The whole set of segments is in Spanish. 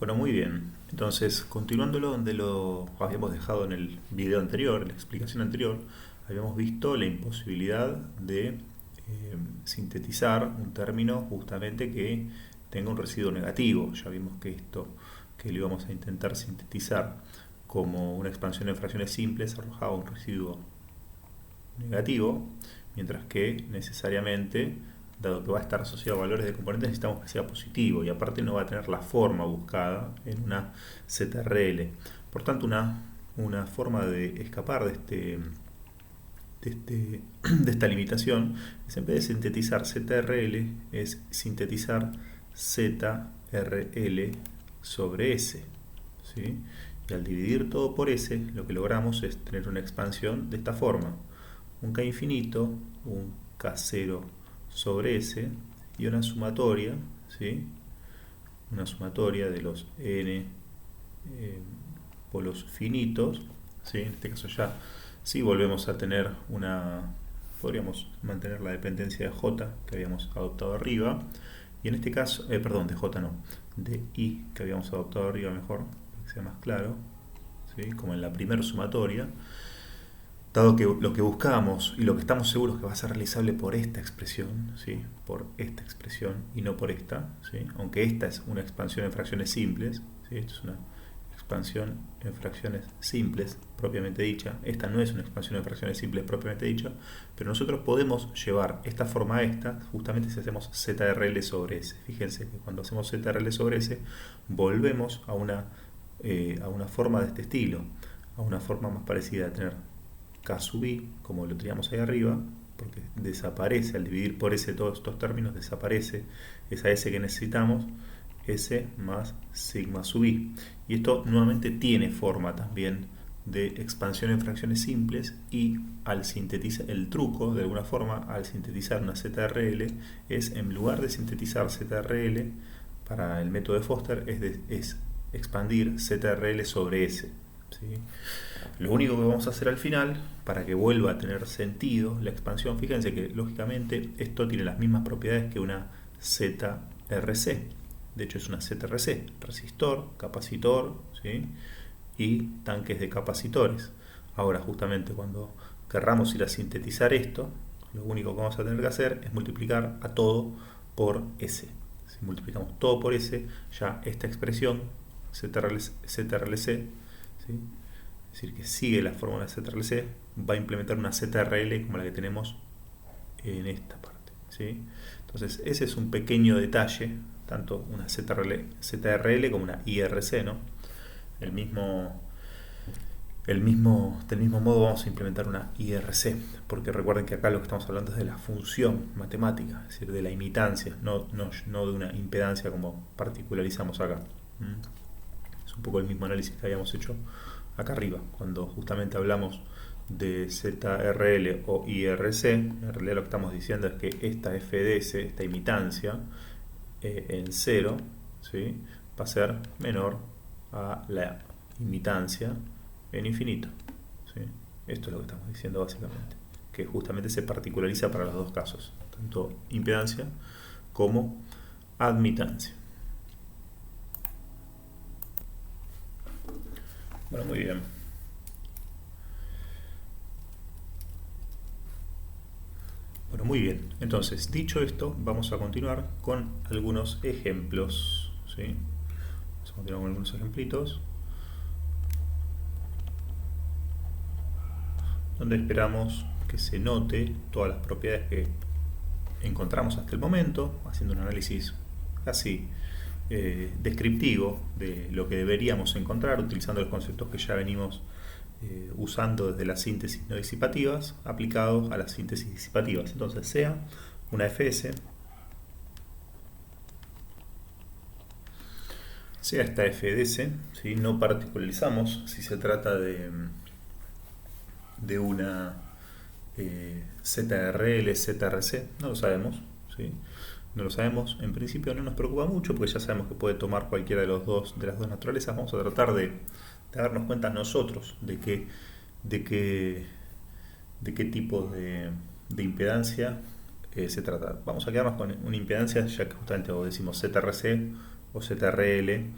Bueno, muy bien. Entonces, continuándolo donde lo habíamos dejado en el video anterior, en la explicación anterior, habíamos visto la imposibilidad de sintetizar un término justamente que tenga un residuo negativo. Ya vimos que esto que lo íbamos a intentar sintetizar como una expansión en fracciones simples arrojaba un residuo negativo, mientras que necesariamente, dado que va a estar asociado a valores de componentes, necesitamos que sea positivo y aparte no va a tener la forma buscada en una ZRL. Por tanto, una forma de escapar de esta limitación es, en vez de sintetizar ZRL, es sintetizar ZRL sobre S, ¿sí? Y al dividir todo por S, lo que logramos es tener una expansión de esta forma: un K infinito, un K0 sobre S y una sumatoria, ¿sí? Una sumatoria de los n polos finitos, ¿sí? En este caso ya sí volvemos a tener podríamos mantener la dependencia de J que habíamos adoptado arriba, y en este caso, perdón, de J no, de I que habíamos adoptado arriba mejor, para que sea más claro, ¿sí? Como en la primera sumatoria. Dado que lo que buscamos y lo que estamos seguros que va a ser realizable por esta expresión, ¿sí? Por esta expresión y no por esta, ¿sí? Aunque esta es una expansión en fracciones simples, ¿sí? Esto es una expansión en fracciones simples propiamente dicha, esta no es una expansión en fracciones simples propiamente dicha, pero nosotros podemos llevar esta forma a esta justamente si hacemos ZRL sobre S. Fíjense que cuando hacemos ZRL sobre S volvemos a una forma de este estilo, a una forma más parecida a tener K sub I, como lo teníamos ahí arriba, porque desaparece al dividir por S todos estos términos, desaparece esa S que necesitamos, S más sigma sub I. Y esto nuevamente tiene forma también de expansión en fracciones simples, y al sintetizar, el truco de alguna forma al sintetizar una ZRL es, en lugar de sintetizar ZRL para el método de Foster, es expandir ZRL sobre S, ¿sí? Lo único que vamos a hacer al final, para que vuelva a tener sentido la expansión, fíjense que lógicamente esto tiene las mismas propiedades que una ZRC. De hecho es una ZRC: resistor, capacitor, ¿sí? Y tanques de capacitores. Ahora, justamente cuando querramos ir a sintetizar esto, lo único que vamos a tener que hacer es multiplicar a todo por S. Si multiplicamos todo por S, ya esta expresión ZRLC, ¿sí? Es decir, que sigue la fórmula ZRLC, va a implementar una ZRL como la que tenemos en esta parte, ¿sí? Entonces ese es un pequeño detalle, tanto una ZRL como una IRC, ¿no? Del mismo modo vamos a implementar una IRC, porque recuerden que acá lo que estamos hablando es de la función matemática, es decir, de la imitancia, no de una impedancia como particularizamos acá. Es un poco el mismo análisis que habíamos hecho acá arriba, cuando justamente hablamos de ZRL o IRC. En realidad lo que estamos diciendo es que esta FDS, esta imitancia, en 0, ¿sí? Va a ser menor a la imitancia en infinito, ¿sí? Esto es lo que estamos diciendo básicamente, que justamente se particulariza para los dos casos, tanto impedancia como admitancia. Bueno, muy bien. Bueno, muy bien. Entonces, dicho esto, vamos a continuar con algunos ejemplos, ¿sí? Vamos a continuar con algunos ejemplitos donde esperamos que se note todas las propiedades que encontramos hasta el momento, haciendo un análisis casi descriptivo de lo que deberíamos encontrar, utilizando los conceptos que ya venimos usando desde las síntesis no disipativas aplicados a las síntesis disipativas. Entonces, sea una FS, sea esta FDS, ¿sí? No particularizamos si se trata de una ZRL, ZRC, no lo sabemos, ¿sí? No lo sabemos, en principio no nos preocupa mucho porque ya sabemos que puede tomar cualquiera de las dos naturalezas. Vamos a tratar de darnos cuenta nosotros de qué tipo de impedancia se trata. Vamos a quedarnos con una impedancia, ya que justamente o decimos ZRC o ZRL,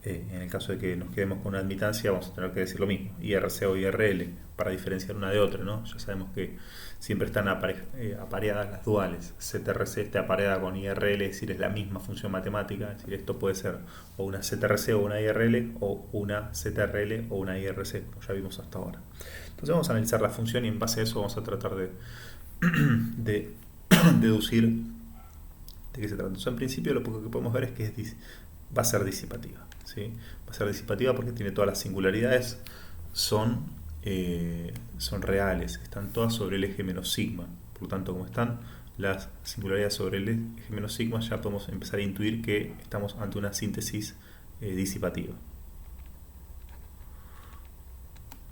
En el caso de que nos quedemos con una admitancia, vamos a tener que decir lo mismo, IRC o IRL, para diferenciar una de otra, ¿no? Ya sabemos que siempre están apareadas las duales. CTRC está apareada con IRL, es decir, es la misma función matemática, es decir, esto puede ser o una CTRC o una IRL, o una CTRL o una IRC, como ya vimos hasta ahora. Entonces vamos a analizar la función y en base a eso vamos a tratar de deducir de qué se trata. Entonces, en principio, lo poco que podemos ver es que va a ser disipativa, ¿sí? Va a ser disipativa porque tiene todas las singularidades, son reales, están todas sobre el eje menos sigma. Por lo tanto, como están las singularidades sobre el eje menos sigma, ya podemos empezar a intuir que estamos ante una síntesis disipativa.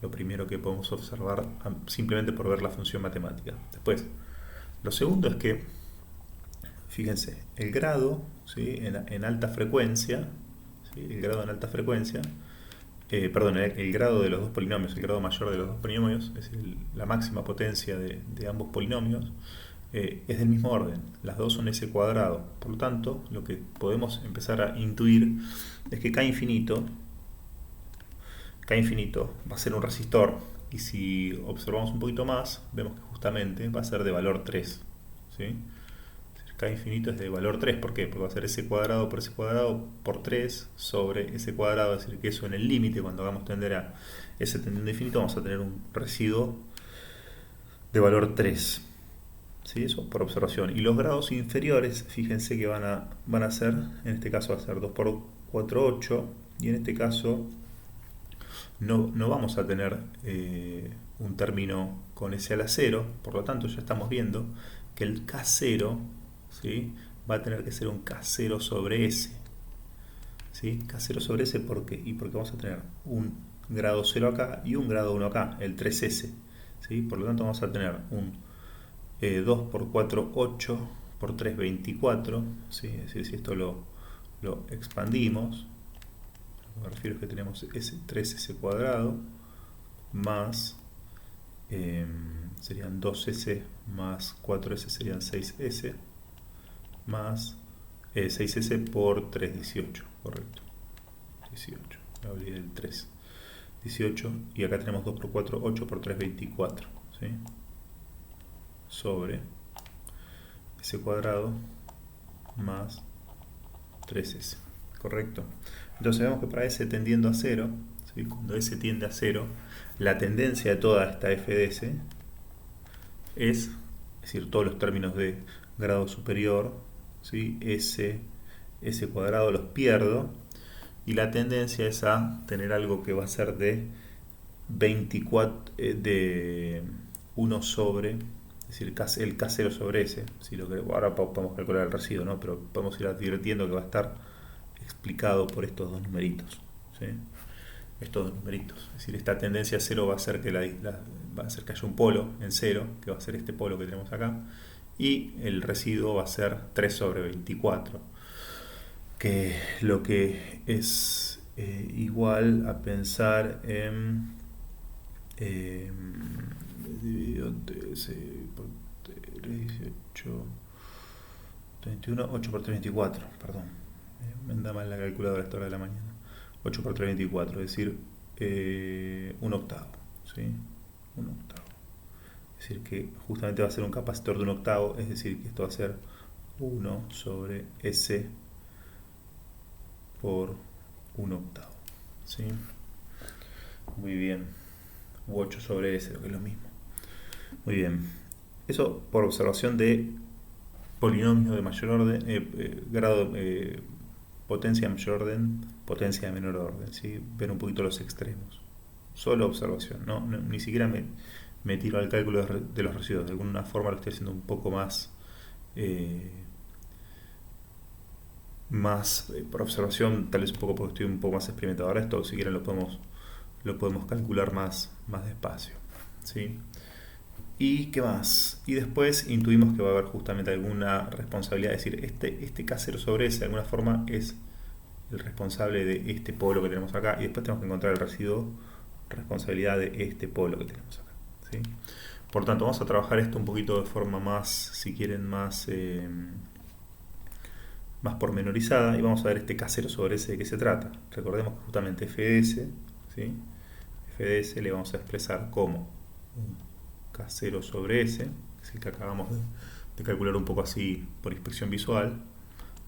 Lo primero que podemos observar simplemente por ver la función matemática. Después, lo segundo es que, fíjense, el grado, ¿sí? en alta frecuencia, ¿sí? El grado en alta frecuencia, perdón, el grado de los dos polinomios, el grado mayor de los dos polinomios, es decir, la máxima potencia de ambos polinomios, es del mismo orden. Las dos son s cuadrado. Por lo tanto, lo que podemos empezar a intuir es que K infinito va a ser un resistor, y si observamos un poquito más, vemos que justamente va a ser de valor 3, ¿sí? K infinito es de valor 3, ¿por qué? Porque va a ser s cuadrado por 3 sobre s cuadrado, es decir, que eso en el límite, cuando hagamos tender a s tendiendo a infinito, vamos a tener un residuo de valor 3, ¿sí? Eso por observación. Y los grados inferiores, fíjense que van a ser, en este caso va a ser 2 por 4, 8, y en este caso no vamos a tener un término con s a la 0, por lo tanto ya estamos viendo que el K0, ¿sí? Va a tener que ser un K0 sobre S, ¿sí? K0 sobre S, ¿por qué? Y porque vamos a tener un grado 0 acá y un grado 1 acá, el 3S, ¿sí? Por lo tanto vamos a tener un 2 por 4, 8 por 3, 24, ¿sí? Es decir, si esto lo expandimos, lo que me refiero es que tenemos 3S cuadrado más serían 2S más 4S serían 6S más 6S por 3, 18, correcto, 18, me olvidé del 3, 18, y acá tenemos 2 por 4, 8 por 3, 24, ¿sí? Sobre S cuadrado más 3S, correcto. Entonces vemos que para S tendiendo a 0, ¿sí? Cuando S tiende a 0, la tendencia de toda esta f de S es decir, todos los términos de grado superior, ¿sí? S cuadrado los pierdo, y la tendencia es a tener algo que va a ser de 24, de 1 sobre, es decir, el K0 sobre S, ¿sí? Ahora podemos calcular el residuo, ¿no? Pero podemos ir advirtiendo que va a estar explicado por estos dos numeritos, ¿sí? Estos dos numeritos, es decir, esta tendencia a 0 va a hacer que va a hacer que haya un polo en 0, que va a ser este polo que tenemos acá, y el residuo va a ser 3 sobre 24, que lo que es igual a pensar en dividido entre S por 3, 18, 21, 8 por 3, 24, perdón, me anda mal la calculadora a esta hora de la mañana. 8 por 3, 24, es decir, un octavo, ¿sí? Un octavo. Es decir, que justamente va a ser un capacitor de un octavo, es decir, que esto va a ser 1 sobre S por un octavo, ¿sí? Muy bien. U 8 sobre S, lo que es lo mismo. Muy bien. Eso por observación de polinomio de mayor orden, grado, potencia de mayor orden, potencia de menor orden, ¿sí? Ver un poquito los extremos. Solo observación, ¿no? Ni siquiera me tiro al cálculo de los residuos. De alguna forma lo estoy haciendo un poco más por observación, tal vez un poco porque estoy un poco más experimentado. Ahora esto, si quieren, lo podemos calcular más despacio, ¿sí? ¿Y qué más? Y después intuimos que va a haber justamente alguna responsabilidad, es decir, este K0 sobre S de alguna forma es el responsable de este polo que tenemos acá, y después tenemos que encontrar el residuo responsabilidad de este polo que tenemos acá, ¿sí? Por tanto, vamos a trabajar esto un poquito de forma más, si quieren, más más pormenorizada y vamos a ver este K0 sobre S de qué se trata. Recordemos que justamente f de S, ¿sí? F de S le vamos a expresar como un K0 sobre S, que es el que acabamos de calcular un poco así por inspección visual,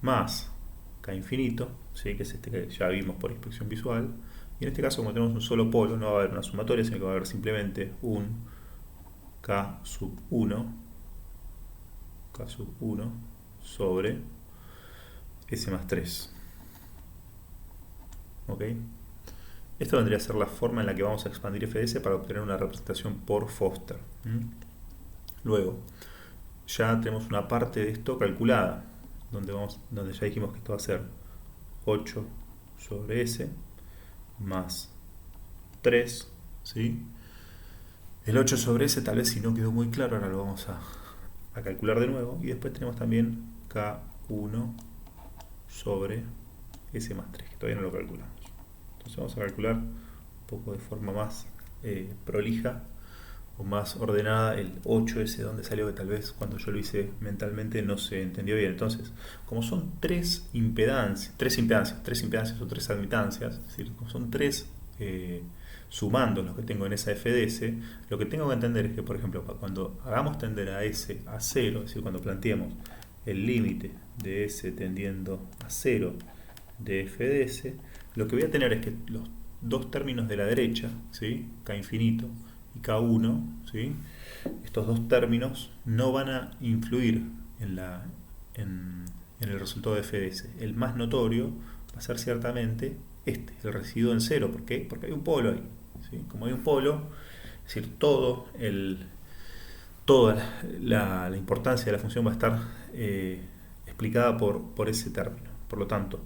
más K infinito, ¿sí? Que es este que ya vimos por inspección visual. Y en este caso, como tenemos un solo polo, no va a haber una sumatoria, sino que va a haber simplemente un K sub 1 sobre S más 3. ¿Ok? Esto vendría a ser la forma en la que vamos a expandir f de S para obtener una representación por Foster. Luego, ya tenemos una parte de esto calculada, donde ya dijimos que esto va a ser 8 sobre S más 3, ¿sí? El 8 sobre S, tal vez si no quedó muy claro, ahora lo vamos a calcular de nuevo. Y después tenemos también K1 sobre S más 3, que todavía no lo calculamos. Entonces vamos a calcular un poco de forma más prolija o más ordenada el 8 ese donde salió, que tal vez cuando yo lo hice mentalmente no se entendió bien. Entonces, como son tres impedancias o tres admitancias, es decir, como son tres sumando los que tengo en esa f de S, lo que tengo que entender es que, por ejemplo, cuando hagamos tender a S a 0, es decir, cuando planteemos el límite de S tendiendo a 0 de f de S, lo que voy a tener es que los dos términos de la derecha, ¿sí? K infinito y K1, ¿sí? Estos dos términos no van a influir en el resultado de f de S. El más notorio va a ser ciertamente este, el residuo en cero. ¿Por qué? Porque hay un polo ahí, ¿sí? Como hay un polo, es decir, toda la importancia de la función va a estar explicada por ese término. Por lo tanto,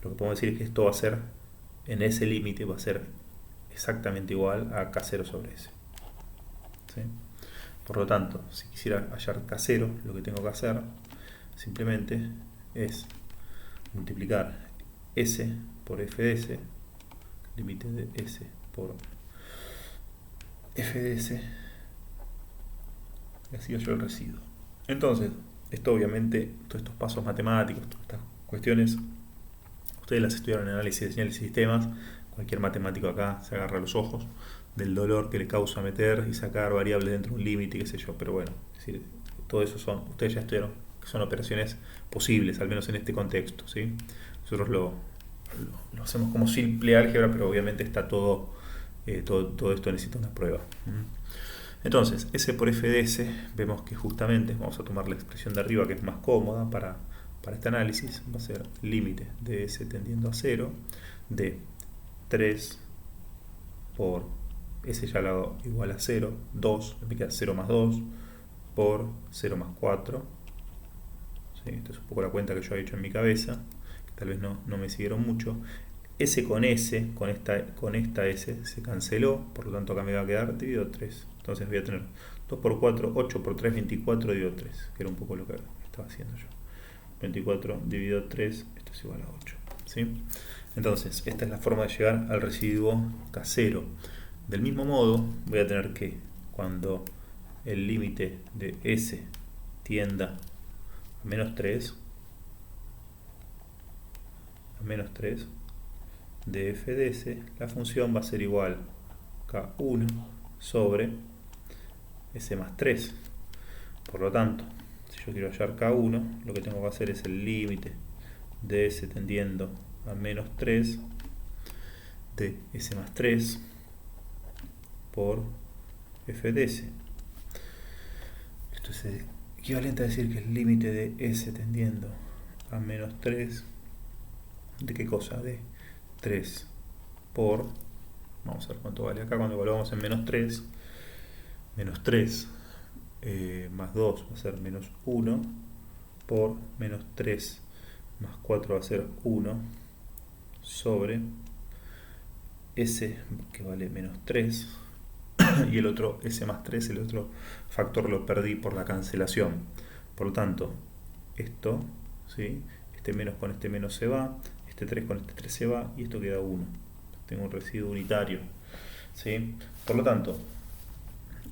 lo que podemos decir es que esto va a ser, en ese límite, va a ser exactamente igual a K0 sobre S. ¿Sí? Por lo tanto, si quisiera hallar K0, lo que tengo que hacer simplemente es multiplicar S por f de S, límite de S por f de S, y así hallo el residuo. Entonces, esto obviamente, todos estos pasos matemáticos, todas estas cuestiones, ustedes las estudiaron en análisis de señales y sistemas. Cualquier matemático acá se agarra los ojos del dolor que le causa meter y sacar variables dentro de un límite, qué sé yo, pero bueno, es decir, todo eso ustedes ya estudiaron que son operaciones posibles, al menos en este contexto, ¿sí? Nosotros lo hacemos como simple álgebra, pero obviamente está todo esto necesita una prueba. Entonces, S por f de S, vemos que justamente, vamos a tomar la expresión de arriba que es más cómoda para este análisis, va a ser límite de S tendiendo a 0 de 3 por S ya lo hago igual a 0, 2, me queda 0 más 2 por 0 más 4. ¿Sí? Esto es un poco la cuenta que yo he hecho en mi cabeza, que tal vez no me siguieron mucho. S, con esta S se canceló, por lo tanto acá me va a quedar dividido 3. Entonces voy a tener 2 por 4, 8 por 3, 24 dividido 3, que era un poco lo que estaba haciendo yo. 24 dividido 3, esto es igual a 8. ¿Sí? Entonces, esta es la forma de llegar al residuo K0. Del mismo modo, voy a tener que, cuando el límite de S tienda a menos 3, de f de S, la función va a ser igual a K1 sobre S más 3. Por lo tanto, si yo quiero hallar K1, lo que tengo que hacer es el límite de S tendiendo a menos 3 de S más 3 por f de S. Esto es equivalente a decir que el límite de S tendiendo a menos 3, ¿de qué cosa? De 3 por, vamos a ver cuánto vale acá cuando evaluamos en menos 3 más 2 va a ser menos 1 por menos 3 más 4 va a ser 1 sobre S, que vale menos 3, y el otro S más 3, el otro factor lo perdí por la cancelación. Por lo tanto, esto, ¿sí? Este menos con este menos se va, este 3 con este 3 se va, y esto queda 1. Tengo un residuo unitario, ¿sí? Por lo tanto,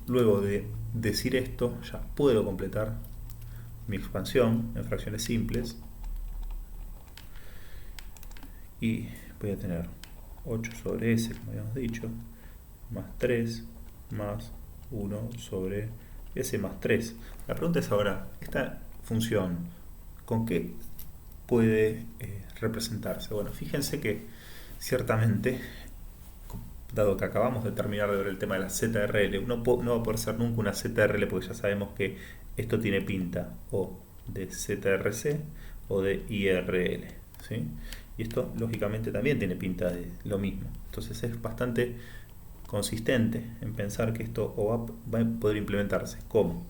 luego de decir esto, ya puedo completar mi expansión en fracciones simples. y voy a tener 8 sobre S, como habíamos dicho, más 3, más 1 sobre S más 3. La pregunta es ahora, ¿esta función con qué puede representarse? Bueno, fíjense que ciertamente, dado que acabamos de terminar de ver el tema de la ZRL, no va a poder ser nunca una ZRL porque ya sabemos que esto tiene pinta o de ZRC o de IRL, ¿sí? Y esto lógicamente también tiene pinta de lo mismo. Entonces es bastante consistente en pensar que esto va a poder implementarse como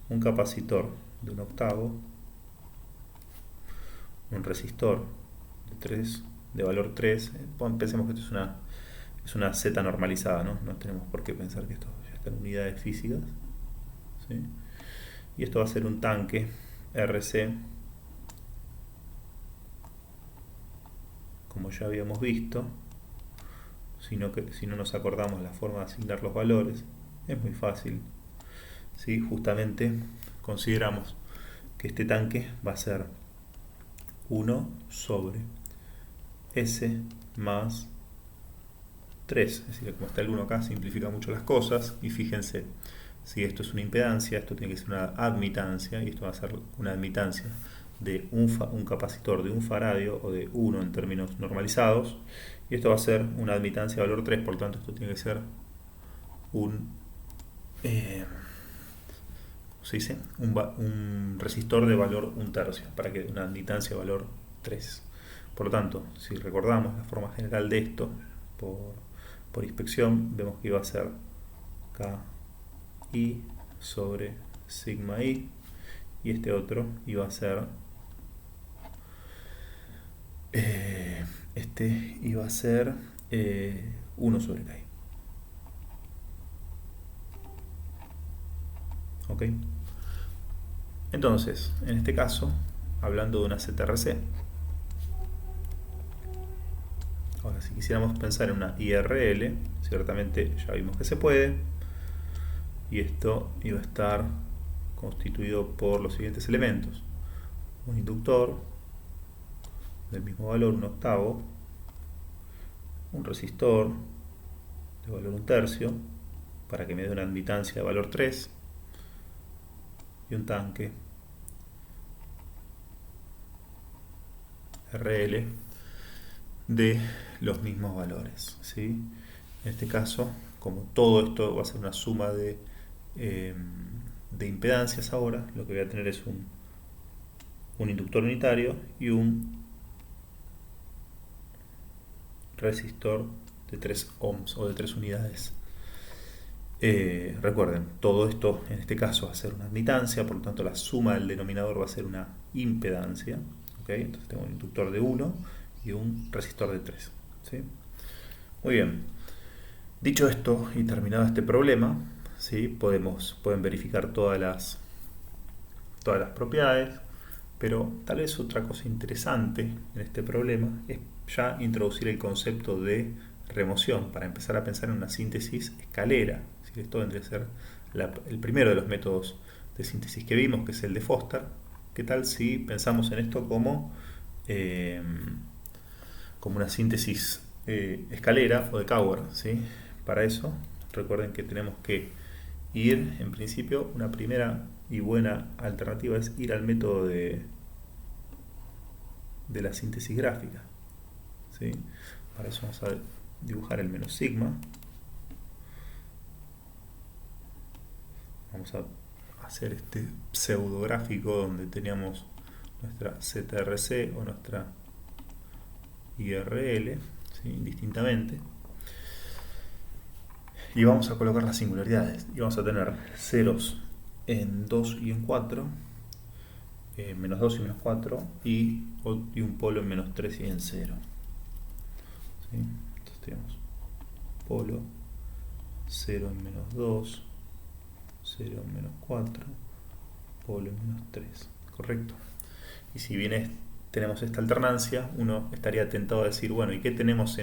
un capacitor de 1/8, un resistor de 3, de valor 3. Pensemos que esto es una Z normalizada, ¿no? No tenemos por qué pensar que esto ya está en unidades físicas, ¿sí? Y esto va a ser un tanque RC, como ya habíamos visto, si no nos acordamos la forma de asignar los valores, es muy fácil, ¿sí? Justamente consideramos que este tanque va a ser 1 sobre S más 3, es decir, como está el 1 acá, simplifica mucho las cosas, y fíjense, si esto es una impedancia, esto tiene que ser una admitancia, y esto va a ser una admitancia de un capacitor de 1 faradio, o de 1 en términos normalizados, y esto va a ser una admitancia de valor 3, por lo tanto esto tiene que ser un, ¿cómo se dice? Un resistor de valor 1/3, para que una admitancia de valor 3. Por lo tanto, si recordamos la forma general de esto, por inspección, vemos que iba a ser KI sobre sigma I, y este otro iba a ser este iba a ser 1 sobre KI. ¿Ok? Entonces, en este caso, hablando de una ZRC, ahora si quisiéramos pensar en una IRL, ciertamente ya vimos que se puede, y esto iba a estar constituido por los siguientes elementos: un inductor del mismo valor 1/8, un resistor de valor 1/3 para que me dé una admitancia de valor 3, y un tanque RL de los mismos valores, ¿sí? En este caso, como todo esto va a ser una suma de impedancias, ahora lo que voy a tener es un inductor unitario y un resistor de 3 ohms o de 3 unidades. Recuerden, todo esto en este caso va a ser una admitancia, por lo tanto la suma del denominador va a ser una impedancia, ¿okay? Entonces tengo un inductor de 1 y un resistor de 3, ¿sí? Muy bien, dicho esto y terminado este problema, ¿sí? Pueden verificar todas las propiedades, pero tal vez otra cosa interesante en este problema es ya introducir el concepto de remoción para empezar a pensar en una síntesis escalera. Esto vendría a ser el primero de los métodos de síntesis que vimos, que es el de Foster. ¿Qué tal si pensamos en esto como una síntesis escalera o de Cauer, ¿sí? Para eso, recuerden que tenemos que ir, en principio, una primera y buena alternativa es ir al método de la síntesis gráfica, ¿sí? Para eso vamos a dibujar el menos sigma. Vamos a hacer este pseudográfico donde teníamos nuestra ZRC o nuestra IRL, ¿sí? Indistintamente, y vamos a colocar las singularidades y vamos a tener ceros en 2 y en 4, menos 2 y menos 4, y un polo en menos 3 y en 0, ¿sí? Entonces tenemos polo 0 en menos 2, 0 en menos 4, polo en menos 3, ¿correcto? Y si bien tenemos esta alternancia, uno estaría tentado a decir, bueno, ¿y qué tenemos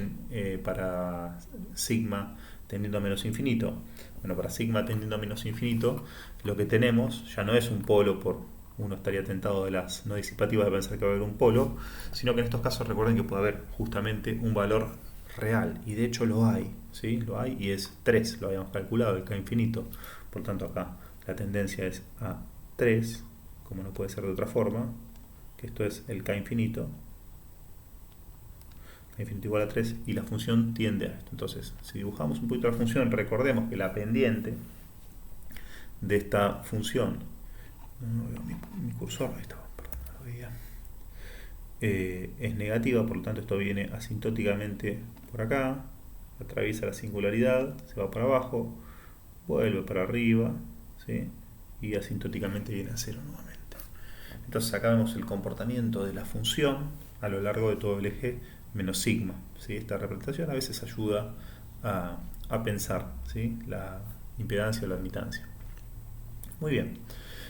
para sigma tendiendo a menos infinito? Bueno, para sigma tendiendo a menos infinito, lo que tenemos ya no es un polo por uno estaría tentado de las no disipativas de pensar que va a haber un polo, sino que en estos casos recuerden que puede haber justamente un valor real, y de hecho lo hay, ¿sí? Lo hay y es 3, lo habíamos calculado, el K infinito. Por tanto acá la tendencia es a 3, como no puede ser de otra forma, que esto es el K infinito. K infinito igual a 3 y la función tiende a esto. Entonces, si dibujamos un poquito la función, recordemos que la pendiente de esta función, no veo mi cursor, ahí está, perdón, no lo veía, es negativa, por lo tanto esto viene asintóticamente por acá, atraviesa la singularidad, se va para abajo, vuelve para arriba, ¿sí? Y asintóticamente viene a cero nuevamente. Entonces acá vemos el comportamiento de la función a lo largo de todo el eje menos sigma, ¿sí? Esta representación a veces ayuda a pensar, ¿sí? La impedancia o la admitancia. Muy bien.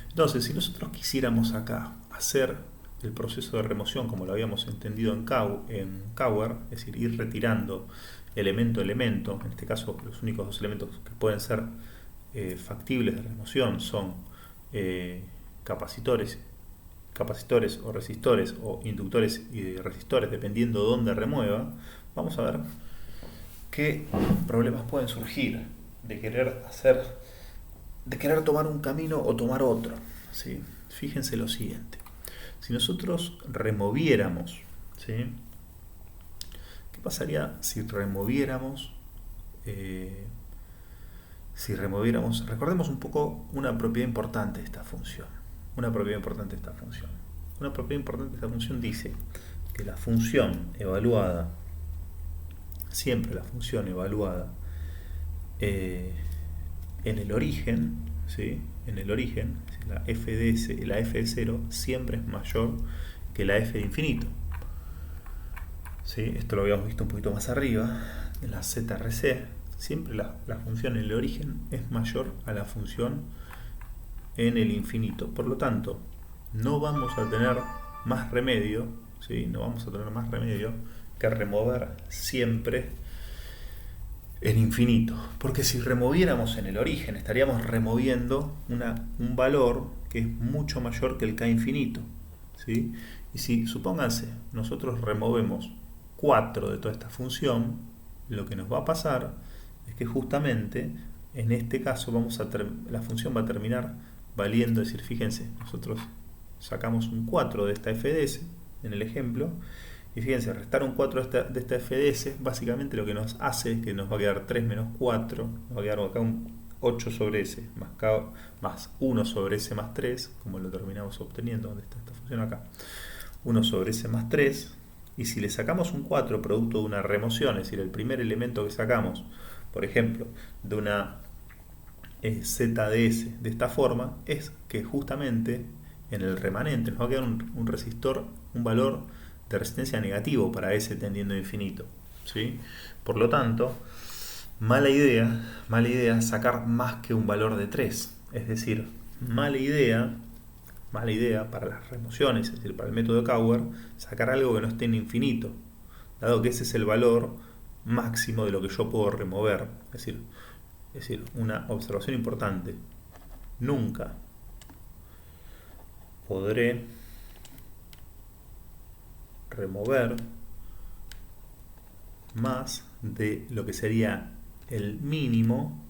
Entonces, si nosotros quisiéramos acá hacer el proceso de remoción como lo habíamos entendido en Cauer, es decir, ir retirando elemento a elemento, en este caso los únicos dos elementos que pueden ser factibles de remoción son capacitores o resistores o inductores y resistores, dependiendo de dónde remueva, vamos a ver qué problemas pueden surgir de querer tomar un camino o tomar otro, ¿sí? Fíjense lo siguiente: si nosotros removiéramos, ¿sí? ¿Qué pasaría si removiéramos? Recordemos un poco una propiedad importante de esta función. Una propiedad importante de esta función dice que la función evaluada, siempre la función evaluada en el origen, ¿sí? En el origen, la f de 0 siempre es mayor que la f de infinito, ¿sí? Esto lo habíamos visto un poquito más arriba, en la ZRC. Siempre la función en el origen es mayor a la función en el infinito. Por lo tanto, no vamos a tener más remedio, ¿sí? No vamos a tener más remedio que remover siempre el infinito. Porque si removiéramos en el origen, estaríamos removiendo un valor que es mucho mayor que el K infinito, ¿sí? Y si, supónganse, nosotros removemos 4 de toda esta función, lo que nos va a pasar es que justamente en este caso la función va a terminar valiendo, es decir, fíjense, nosotros sacamos un 4 de esta FDS en el ejemplo, y fíjense, restar un 4 de esta FDS básicamente lo que nos hace es que nos va a quedar 3 menos 4, nos va a quedar acá un 8 sobre S más 1 sobre S más 3, como lo terminamos obteniendo, donde está esta función acá, 1 sobre S más 3. Y si le sacamos un 4 producto de una remoción, es decir, el primer elemento que sacamos, por ejemplo, de una ZDS de esta forma, es que justamente en el remanente nos va a quedar un resistor, un valor de resistencia negativo para S tendiendo a infinito, ¿sí? Por lo tanto, mala idea sacar más que un valor de 3. Es decir, mala idea para las remociones, es decir, para el método de Cauer, sacar algo que no esté en infinito, dado que ese es el valor máximo de lo que yo puedo remover. Es decir, una observación importante: nunca podré remover más de lo que sería el mínimo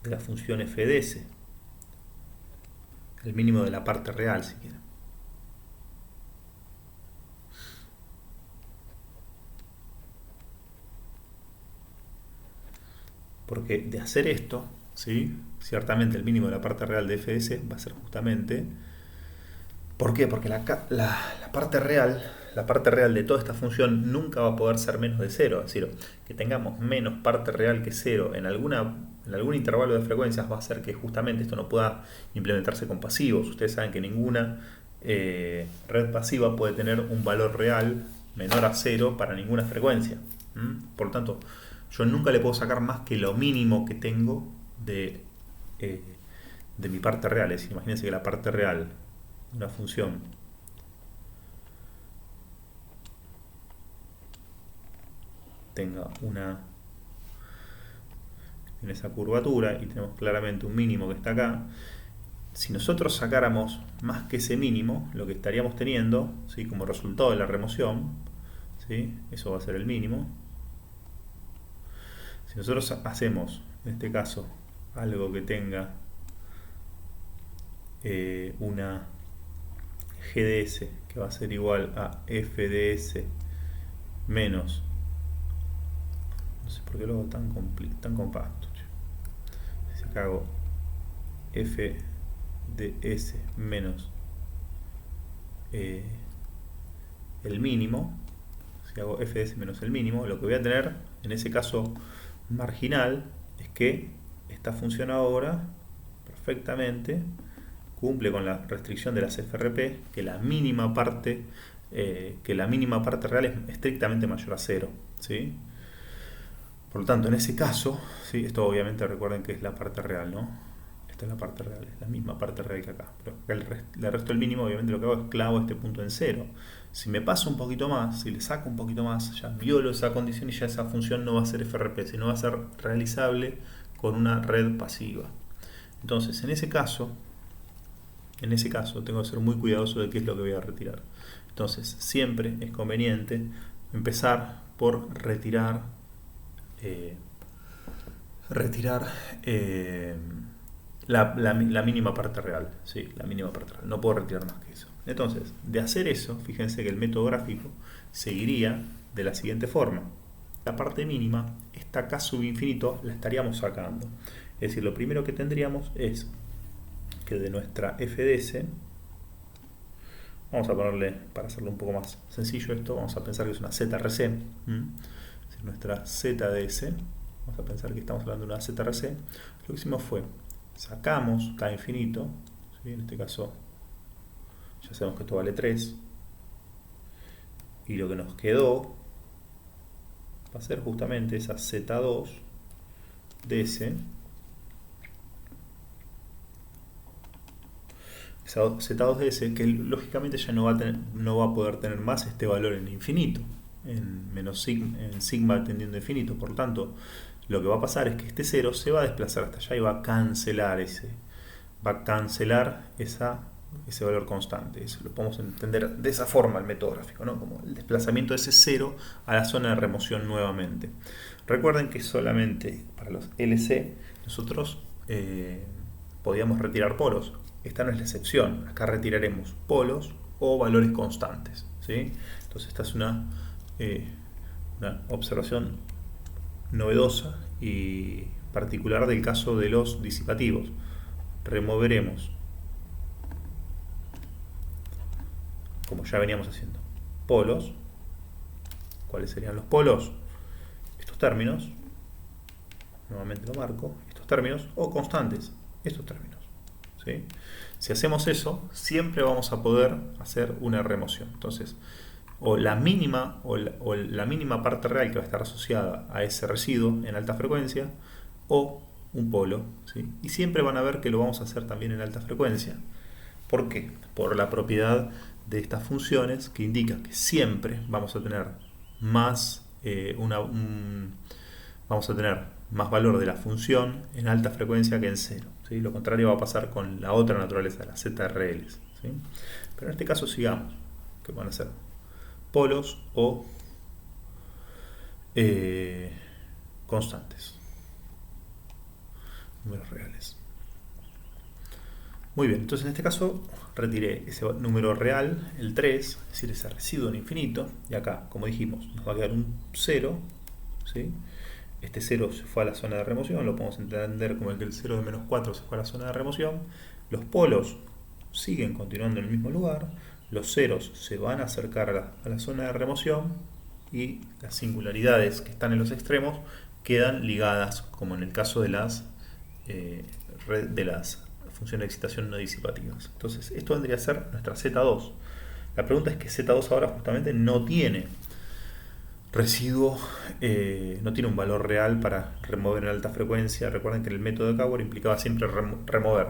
de la función f de s, el mínimo de la parte real, si quieren. Porque de hacer esto, ¿sí? Ciertamente el mínimo de la parte real de f de s va a ser justamente... ¿Por qué? Porque la parte real de toda esta función nunca va a poder ser menos de 0. Es decir, que tengamos menos parte real que 0 en algún intervalo de frecuencias va a hacer que justamente esto no pueda implementarse con pasivos. Ustedes saben que ninguna red pasiva puede tener un valor real menor a 0 para ninguna frecuencia. Por lo tanto, yo nunca le puedo sacar más que lo mínimo que tengo de mi parte real. Es decir, imagínense que la parte real, una función tenga en esa curvatura y tenemos claramente un mínimo que está acá, Si nosotros sacáramos más que ese mínimo, lo que estaríamos teniendo, ¿sí? Como resultado de la remoción, ¿sí? Eso va a ser el mínimo. Si nosotros hacemos, en este caso, algo que tenga una GDS que va a ser igual a FDS menos, no sé por qué lo hago tan compacto, si acá hago FDS menos el mínimo, si hago FDS menos el mínimo, lo que voy a tener en ese caso marginal es que esta función ahora perfectamente cumple con la restricción de las FRP, que la mínima parte real es estrictamente mayor a 0, ¿sí? Por lo tanto, en ese caso, ¿sí? Esto obviamente recuerden que es la parte real, ¿no? Esta es la parte real, es la misma parte real que acá. Pero el resto del mínimo, obviamente lo que hago es clavo este punto en 0. Si me paso un poquito más, si le saco un poquito más, ya violo esa condición y ya esa función no va a ser FRP, sino va a ser realizable con una red pasiva. Entonces, en ese caso tengo que ser muy cuidadoso de qué es lo que voy a retirar. Entonces, siempre es conveniente empezar por retirar la mínima parte real. Sí, la mínima parte real. No puedo retirar más que eso. Entonces, de hacer eso, fíjense que el método gráfico seguiría de la siguiente forma. La parte mínima, esta K sub infinito, la estaríamos sacando. Es decir, lo primero que tendríamos es que de nuestra FDS, vamos a ponerle, para hacerlo un poco más sencillo esto, vamos a pensar que es una ZRC. Si nuestra ZDS, vamos a pensar que estamos hablando de una ZRC, lo que hicimos fue, sacamos K infinito, ¿sí? En este caso ya sabemos que esto vale 3, y lo que nos quedó va a ser justamente esa Z2 DS, esa Z2DS, que lógicamente ya no va a poder tener más este valor en infinito, en sigma tendiendo a infinito. Por lo tanto, lo que va a pasar es que este 0 se va a desplazar hasta allá y va a cancelar ese valor constante. Eso lo podemos entender de esa forma el método gráfico, ¿no? Como el desplazamiento de ese 0 a la zona de remoción nuevamente. Recuerden que solamente para los LC nosotros podíamos retirar polos. Esta no es la excepción. Acá retiraremos polos o valores constantes, ¿sí? Entonces esta es una observación novedosa y particular del caso de los disipativos. Removeremos, como ya veníamos haciendo, polos. ¿Cuáles serían los polos? Estos términos, nuevamente lo marco, estos términos, o constantes, estos términos, ¿sí? Si hacemos eso, siempre vamos a poder hacer una remoción. Entonces, o la mínima parte real que va a estar asociada a ese residuo en alta frecuencia, o un polo, ¿sí? Y siempre van a ver que lo vamos a hacer también en alta frecuencia. ¿Por qué? Por la propiedad de estas funciones que indica que siempre vamos a tener más valor de la función en alta frecuencia que en cero, ¿sí? Lo contrario va a pasar con la otra naturaleza de las ZRLs, ¿sí? Pero en este caso sigamos, que van a ser polos o constantes, números reales. Muy bien, entonces en este caso retiré ese número real, el 3, es decir, ese residuo en infinito, y acá, como dijimos, nos va a quedar un 0, ¿sí? Este 0 se fue a la zona de remoción, lo podemos entender como que el 0 de menos 4 se fue a la zona de remoción. Los polos siguen continuando en el mismo lugar, los ceros se van a acercar a la zona de remoción y las singularidades que están en los extremos quedan ligadas, como en el caso de las funciones de excitación no disipativas. Entonces, esto vendría a ser nuestra Z2. La pregunta es que Z2 ahora justamente no tiene residuo, no tiene un valor real para remover en alta frecuencia. Recuerden que el método de Cauer implicaba siempre remover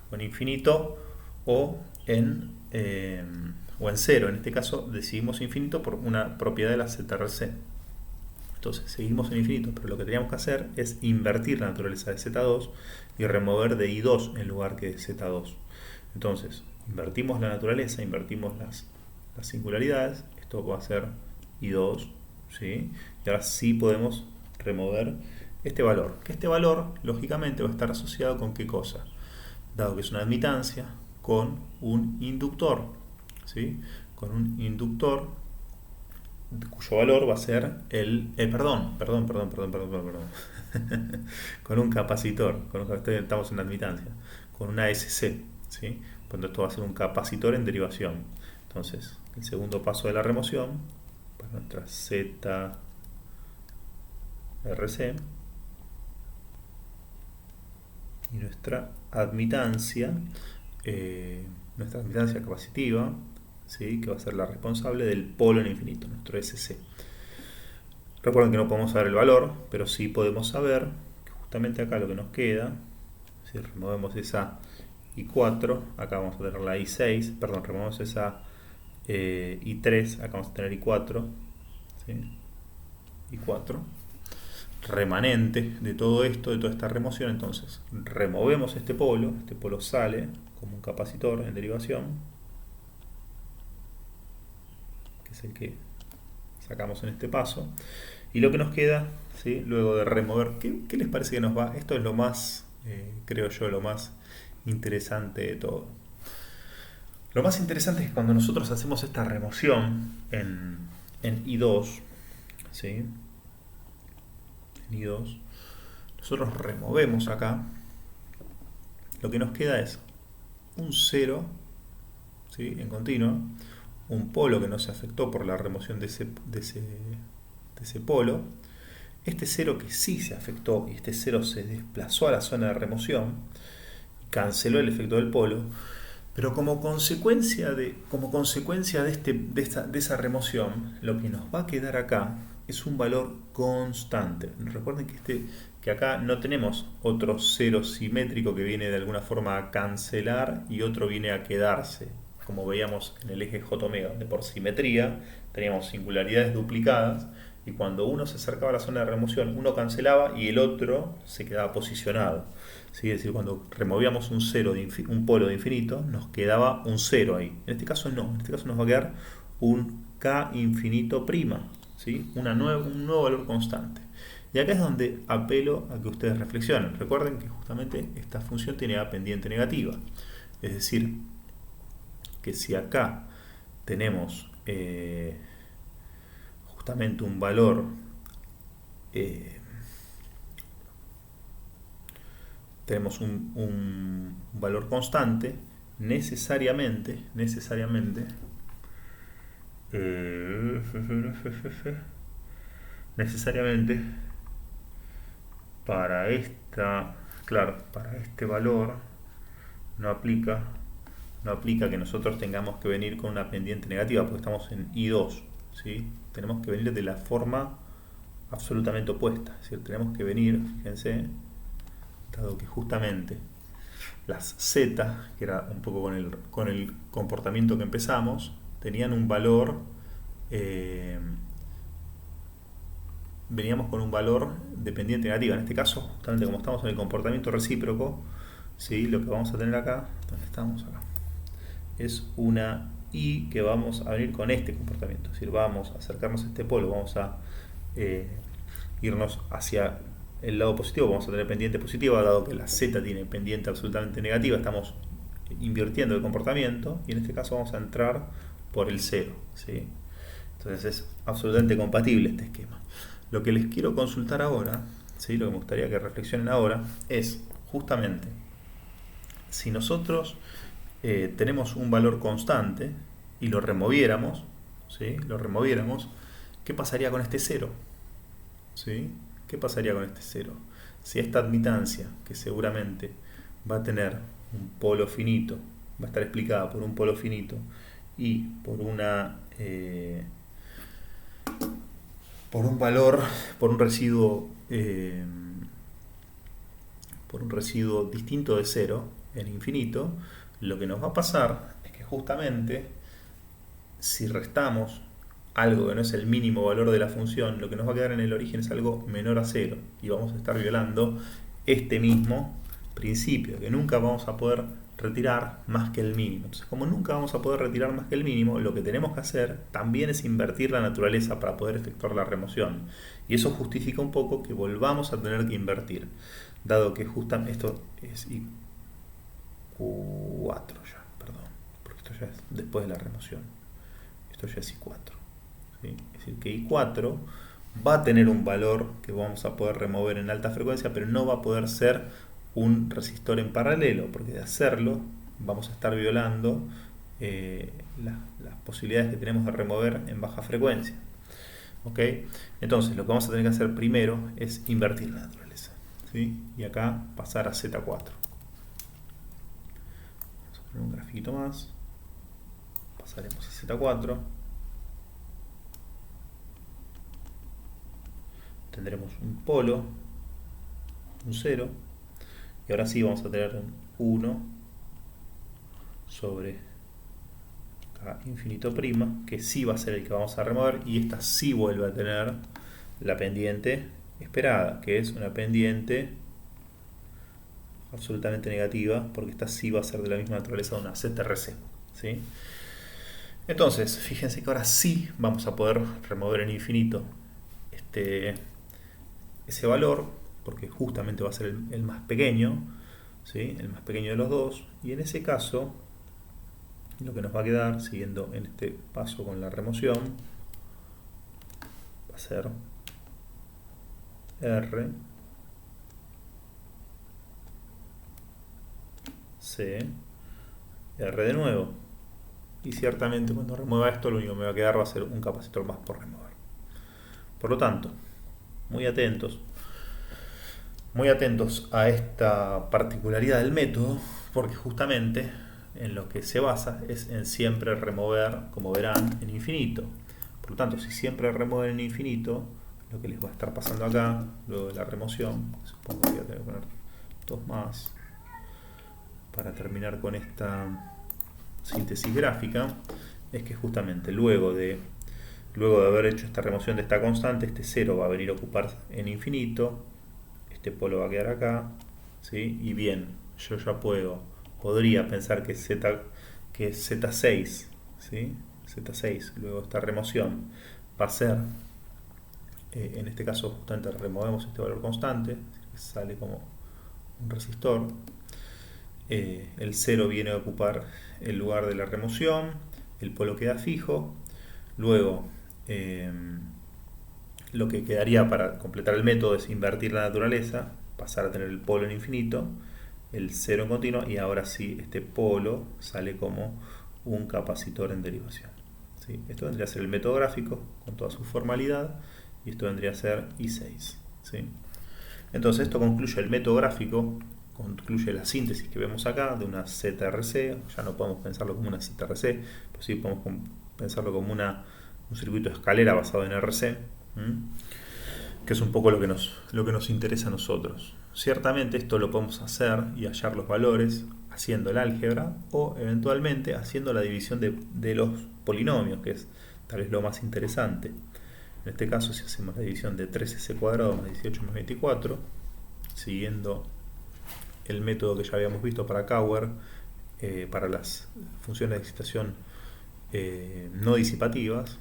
o en infinito o en 0. En este caso decidimos infinito por una propiedad de la ZRC. Entonces seguimos en infinito, pero lo que teníamos que hacer es invertir la naturaleza de Z2 y remover de I2 en lugar que de Z2. Entonces, invertimos la naturaleza, invertimos las singularidades, esto va a ser I2, ¿sí? Y ahora sí podemos remover este valor, que este valor lógicamente va a estar asociado con qué cosa, dado que es una admitancia, con un inductor, ¿sí? Con un inductor cuyo valor va a ser perdón, con un capacitor, estamos en la admitancia, con una SC, ¿sí? Cuando esto va a ser un capacitor en derivación. Entonces, el segundo paso de la remoción, para nuestra ZRC, y nuestra admitancia capacitiva, ¿sí? Que va a ser la responsable del polo en infinito, nuestro SC. Recuerden que no podemos saber el valor, pero sí podemos saber que justamente acá lo que nos queda, si removemos esa I4, acá vamos a tener la I6, perdón, removemos esa I3, acá vamos a tener I4, ¿sí? I4, remanente de todo esto, de toda esta remoción. Entonces removemos este polo sale como un capacitor en derivación, que es el que sacamos en este paso, y lo que nos queda, ¿sí? Luego de remover, ¿qué les parece que nos va? Esto es lo más, creo yo, lo más interesante de todo. Lo más interesante es que cuando nosotros hacemos esta remoción en I2, ¿sí? En I2, nosotros removemos acá, lo que nos queda es un 0, ¿sí? En continuo, un polo que no se afectó por la remoción de ese polo, este 0 que sí se afectó y este 0 se desplazó a la zona de remoción, canceló el efecto del polo, pero como consecuencia de esa remoción, lo que nos va a quedar acá es un valor constante. Recuerden que acá no tenemos otro cero simétrico que viene de alguna forma a cancelar y otro viene a quedarse, como veíamos en el eje J omega, donde por simetría teníamos singularidades duplicadas y cuando uno se acercaba a la zona de remoción, uno cancelaba y el otro se quedaba posicionado. ¿Sí? Es decir, cuando removíamos un polo de infinito, nos quedaba un 0 ahí. En este caso no, en este caso nos va a quedar un K infinito prima, ¿sí? Un nuevo valor constante. Y acá es donde apelo a que ustedes reflexionen. Recuerden que justamente esta función tiene A pendiente negativa. Es decir, que si acá tenemos justamente un valor tenemos un valor constante, necesariamente para para este valor no aplica que nosotros tengamos que venir con una pendiente negativa, porque estamos en I2, ¿sí? Tenemos que venir de la forma absolutamente opuesta, es decir, tenemos que venir, fíjense, dado que justamente las Z, que era un poco con el comportamiento que empezamos, tenían un valor, veníamos con un valor de pendiente negativa. En este caso, justamente como estamos en el comportamiento recíproco, ¿sí? Lo que vamos a tener acá, ¿dónde estamos acá? Es una I que vamos a venir con este comportamiento, es decir, vamos a acercarnos a este polo, vamos a irnos hacia el lado positivo, vamos a tener pendiente positiva, dado que la Z tiene pendiente absolutamente negativa, estamos invirtiendo el comportamiento y en este caso vamos a entrar por el 0, ¿sí? Entonces es absolutamente compatible este esquema. Lo que les quiero consultar ahora, ¿sí? Lo que me gustaría que reflexionen ahora es justamente si nosotros tenemos un valor constante y lo removiéramos, ¿sí? ¿Qué pasaría con este 0? ¿Sí? ¿Qué pasaría con este 0? Si esta admitancia, que seguramente va a tener un polo finito, va a estar explicada por un polo finito y por por un valor, por un residuo distinto de 0 en infinito, lo que nos va a pasar es que justamente si restamos algo que no es el mínimo valor de la función, lo que nos va a quedar en el origen es algo menor a 0 y vamos a estar violando este mismo principio, que nunca vamos a poder retirar más que el mínimo. Entonces, como nunca vamos a poder retirar más que el mínimo, lo que tenemos que hacer también es invertir la naturaleza para poder efectuar la remoción. Y eso justifica un poco que volvamos a tener que invertir, dado que justamente esto es I4 ya, perdón, porque esto ya es después de la remoción. Esto ya es I4. ¿Sí? Es decir, que I4 va a tener un valor que vamos a poder remover en alta frecuencia, pero no va a poder ser un resistor en paralelo, porque de hacerlo vamos a estar violando las posibilidades que tenemos de remover en baja frecuencia. ¿Ok? Entonces lo que vamos a tener que hacer primero es invertir la naturaleza, ¿sí? Y acá pasar a Z4. Vamos a poner un grafiquito más. Pasaremos a Z4. Tendremos un polo, un 0, y ahora sí vamos a tener un 1 sobre K infinito prima, que sí va a ser el que vamos a remover, y esta sí vuelve a tener la pendiente esperada, que es una pendiente absolutamente negativa, porque esta sí va a ser de la misma naturaleza de una ZRC, ¿sí? Entonces, fíjense que ahora sí vamos a poder remover en infinito ese valor, porque justamente va a ser el más pequeño, ¿sí? El más pequeño de los dos, y en ese caso lo que nos va a quedar, siguiendo en este paso con la remoción, va a ser R, C, R de nuevo. Y ciertamente cuando remueva esto, lo único que me va a quedar va a ser un capacitor más por remover. Por lo tanto, muy atentos a esta particularidad del método, porque justamente en lo que se basa es en siempre remover, como verán, en infinito. Por lo tanto, si siempre remueven en infinito, lo que les va a estar pasando acá, luego de la remoción, supongo que voy a tener que poner dos más para terminar con esta síntesis gráfica, es que justamente luego de haber hecho esta remoción de esta constante, este 0 va a venir a ocupar en infinito, este polo va a quedar acá, ¿sí? Y bien, yo ya podría pensar que es Z6, ¿sí? Z6, luego esta remoción va a ser, en este caso justamente removemos este valor constante, que sale como un resistor. El 0 viene a ocupar el lugar de la remoción, el polo queda fijo, luego lo que quedaría para completar el método es invertir la naturaleza, pasar a tener el polo en infinito, el 0 en continuo, y ahora sí este polo sale como un capacitor en derivación, ¿sí? Esto vendría a ser el método gráfico con toda su formalidad, y esto vendría a ser I6, ¿sí? Entonces esto concluye el método gráfico, concluye la síntesis que vemos acá de una ZRC. Ya no podemos pensarlo como una ZRC, pero sí podemos pensarlo como un circuito de escalera basado en RC, que es un poco lo que nos interesa a nosotros. Ciertamente esto lo podemos hacer y hallar los valores haciendo el álgebra, o eventualmente haciendo la división de los polinomios, que es tal vez lo más interesante. En este caso, si hacemos la división de 3s cuadrado más 18 más 24, siguiendo el método que ya habíamos visto para Cauer, para las funciones de excitación no disipativas,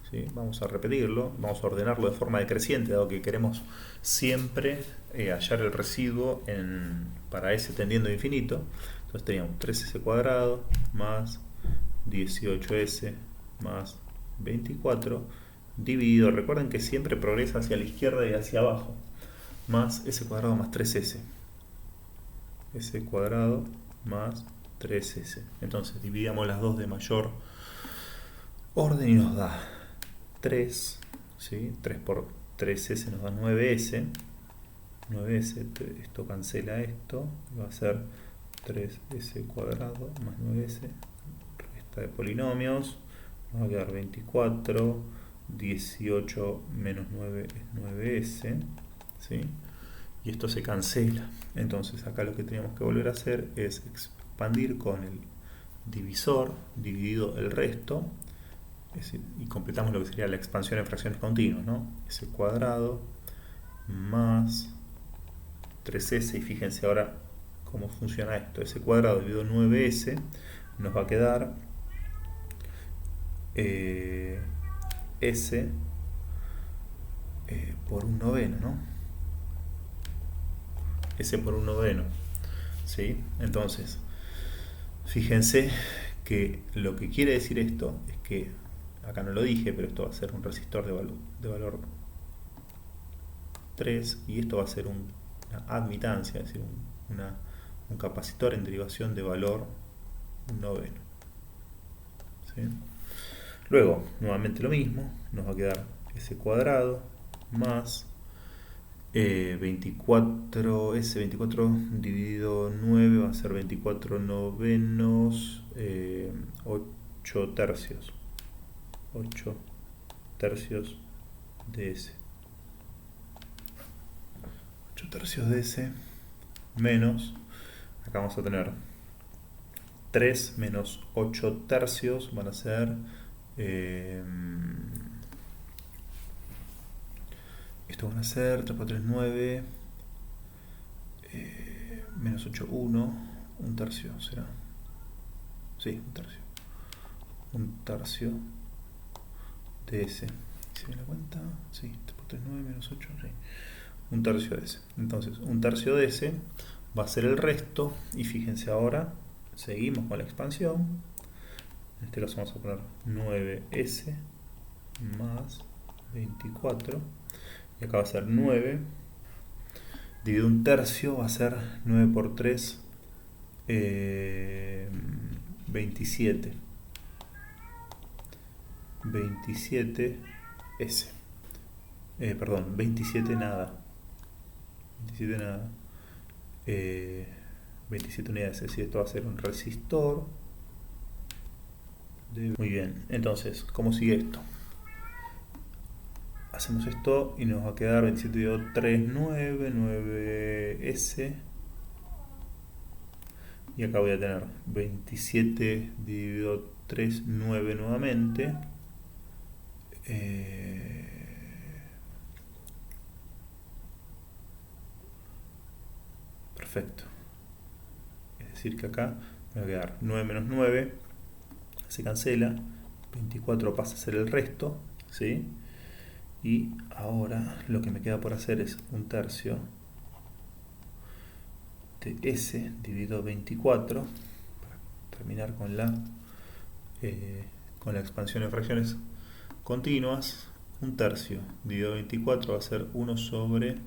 ¿sí? Vamos a repetirlo, vamos a ordenarlo de forma decreciente, dado que queremos siempre hallar el residuo para S tendiendo a infinito. Entonces teníamos 3s cuadrado más 18s más 24 dividido, recuerden que siempre progresa hacia la izquierda y hacia abajo, más s cuadrado más 3s, s cuadrado más 3s. Entonces dividamos las dos de mayor orden y nos da 3, ¿sí? 3 por 3s nos da 9s. 9s, esto cancela esto, va a ser 3s cuadrado más 9s, resta de polinomios, nos va a quedar 24, 18 menos 9 es 9s, ¿sí? Y esto se cancela. Entonces acá lo que tenemos que volver a hacer es expandir con el divisor dividido el resto, y completamos lo que sería la expansión en fracciones continuas, ¿no? S cuadrado más 3s, y fíjense ahora cómo funciona esto. S cuadrado dividido 9S nos va a quedar S por un noveno, ¿no? S por un noveno, ¿sí? Entonces, fíjense que lo que quiere decir esto es que, acá no lo dije, pero esto va a ser un resistor de valor 3 y esto va a ser una admitancia, es decir, un capacitor en derivación de valor un noveno, ¿sí? Luego, nuevamente lo mismo, nos va a quedar S cuadrado más 24, S24 dividido 9 va a ser 24 novenos, 8 tercios. 8 tercios de S. 8 tercios de S menos, acá vamos a tener 3 menos 8 tercios, van a ser esto van a ser 3 por 3, 9, menos 8, 1, un tercio será. Sí, un tercio. Un tercio de S. ¿Se me da cuenta? Sí, 3 por 3, 9, menos 8, sí. Un tercio de S. Entonces, un tercio de S va a ser el resto. Y fíjense ahora, seguimos con la expansión. En este caso vamos a poner 9S más 24. Y acá va a ser 9 dividido un tercio, va a ser 9 por 3, 27. 27 S. Perdón, 27 nada. 27 nada. 27 unidades. Es decir, esto va a ser un resistor. Muy bien, entonces, ¿cómo sigue esto? Hacemos esto y nos va a quedar 27 dividido 3, 9, 9S. Y acá voy a tener 27 dividido 3, 9 nuevamente. Perfecto. Es decir que acá me va a quedar 9 menos 9. Se cancela. 24 pasa a ser el resto. ¿Sí? Y ahora lo que me queda por hacer es un tercio de S dividido 24 para terminar con la expansión en fracciones continuas. Un tercio dividido 24 va a ser 1 sobre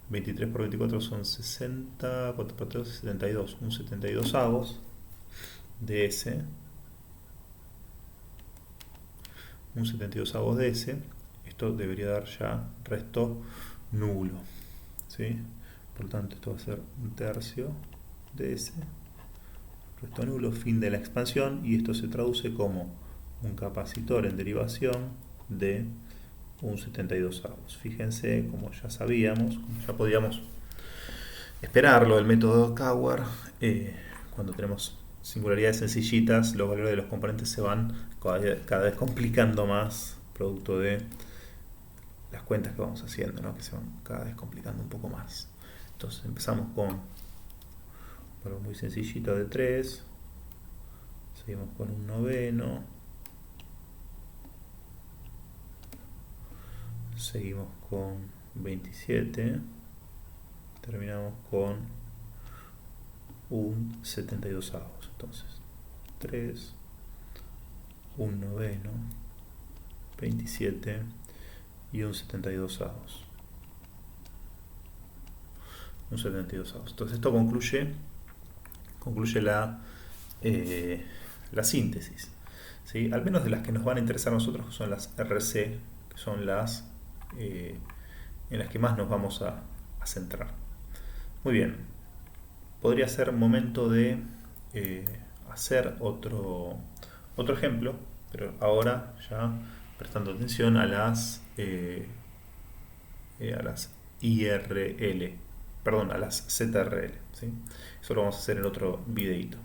23 por 24 son 60, 4 por 3, 72, un 72 avos de S, un 72 avos de S. Esto debería dar ya resto nulo, ¿sí? Por lo tanto, esto va a ser un tercio de S, resto nulo, fin de la expansión, y esto se traduce como un capacitor en derivación de un 72 avos. Fíjense, como ya sabíamos, como ya podíamos esperarlo del método Cauer, cuando tenemos singularidades sencillitas, los valores de los componentes se van cada vez complicando más, producto de las cuentas que vamos haciendo, ¿no? Que se van cada vez complicando un poco más. Entonces empezamos con un valor muy sencillito de 3, seguimos con un noveno, seguimos con 27, terminamos con un 72 avos. Entonces 3, un noveno, 27 y un 72 avos. Un 72 avos. Entonces esto concluye la síntesis, ¿sí? Al menos de las que nos van a interesar a nosotros, que son las RC, que son las en las que más nos vamos a centrar. Muy bien, podría ser momento de hacer otro ejemplo, pero ahora ya prestando atención a las IRL, perdón, a las ZRL, ¿sí? Eso lo vamos a hacer en otro videito.